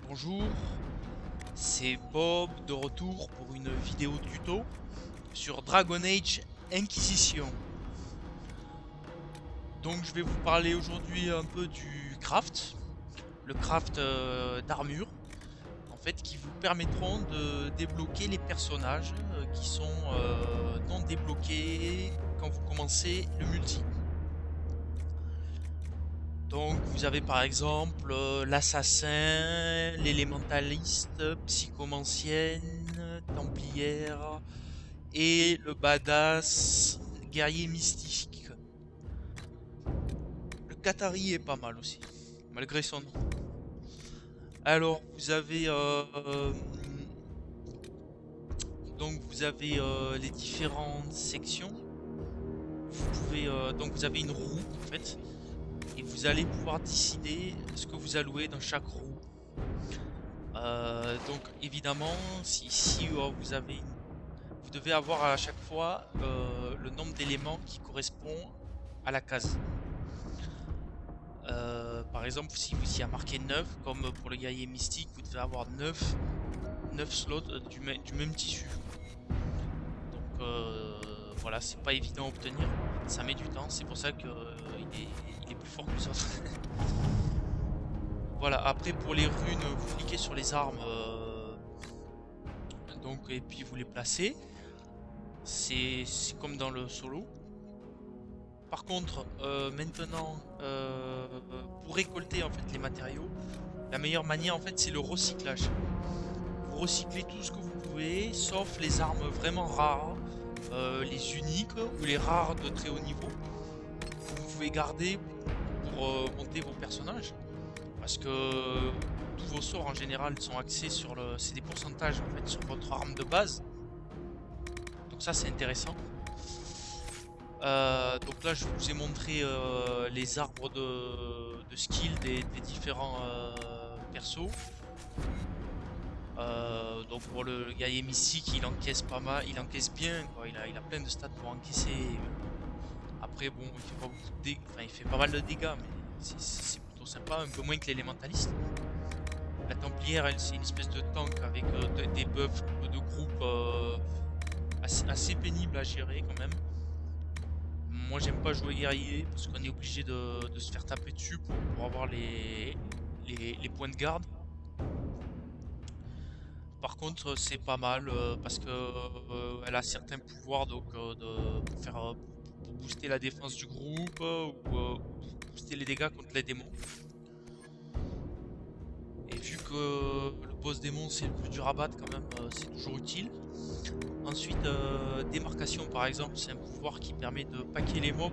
Bonjour, c'est Bob de retour pour une vidéo tuto sur Dragon Age Inquisition. Donc je vais vous parler aujourd'hui un peu du craft, le craft d'armure, en fait, qui vous permettront de débloquer les personnages qui sont non débloqués quand vous commencez le multi. Donc vous avez par exemple l'assassin, l'élémentaliste, psychomancienne, templière et le badass guerrier mystique. Le Qatari est pas mal aussi, malgré son nom. Alors vous avez les différentes sections. Donc vous avez une roue en fait et vous allez pouvoir décider ce que vous allouez dans chaque roue. Donc évidemment, si vous devez avoir à chaque fois le nombre d'éléments qui correspond à la case. Par exemple, si vous y a marqué 9, comme pour le guerrier mystique, vous devez avoir 9 slots du même tissu. Donc voilà, c'est pas évident à obtenir, ça met du temps, c'est pour ça que il est plus fort que les autres. Voilà, après pour les runes, vous cliquez sur les armes, donc et puis vous les placez. C'est comme dans le solo. Par contre, maintenant, pour récolter en fait les matériaux, la meilleure manière en fait c'est le recyclage. Vous recyclez tout ce que vous pouvez, sauf les armes vraiment rares, les uniques ou les rares de très haut niveau. Vous pouvez garder pour monter vos personnages, parce que tous vos sorts en général sont axés sur c'est des pourcentages en fait sur votre arme de base. Donc ça c'est intéressant. Donc là, je vous ai montré les arbres de skill des différents persos. Donc pour le guerrier mystique, il encaisse pas mal, il encaisse bien, quoi. Il a plein de stats pour encaisser. Après, bon, il fait pas beaucoup de dégâts, enfin, il fait pas mal de dégâts, mais c'est plutôt sympa, un peu moins que l'élémentaliste. La templière, elle, c'est une espèce de tank avec des buffs de groupe assez pénibles à gérer quand même. Moi j'aime pas jouer guerrier parce qu'on est obligé de se faire taper dessus pour avoir les points de garde. Par contre c'est pas mal parce que elle a certains pouvoirs donc pour booster la défense du groupe ou booster les dégâts contre les démons. Et vu que le boss démon c'est le plus dur à battre quand même, c'est toujours utile. Ensuite, démarcation par exemple, c'est un pouvoir qui permet de paquer les mobs.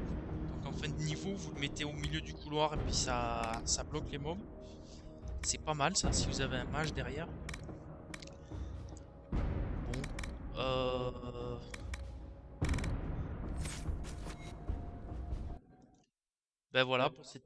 Donc en fin de niveau, vous le mettez au milieu du couloir et puis ça bloque les mobs. C'est pas mal ça si vous avez un mage derrière. Bon, ben voilà pour cette.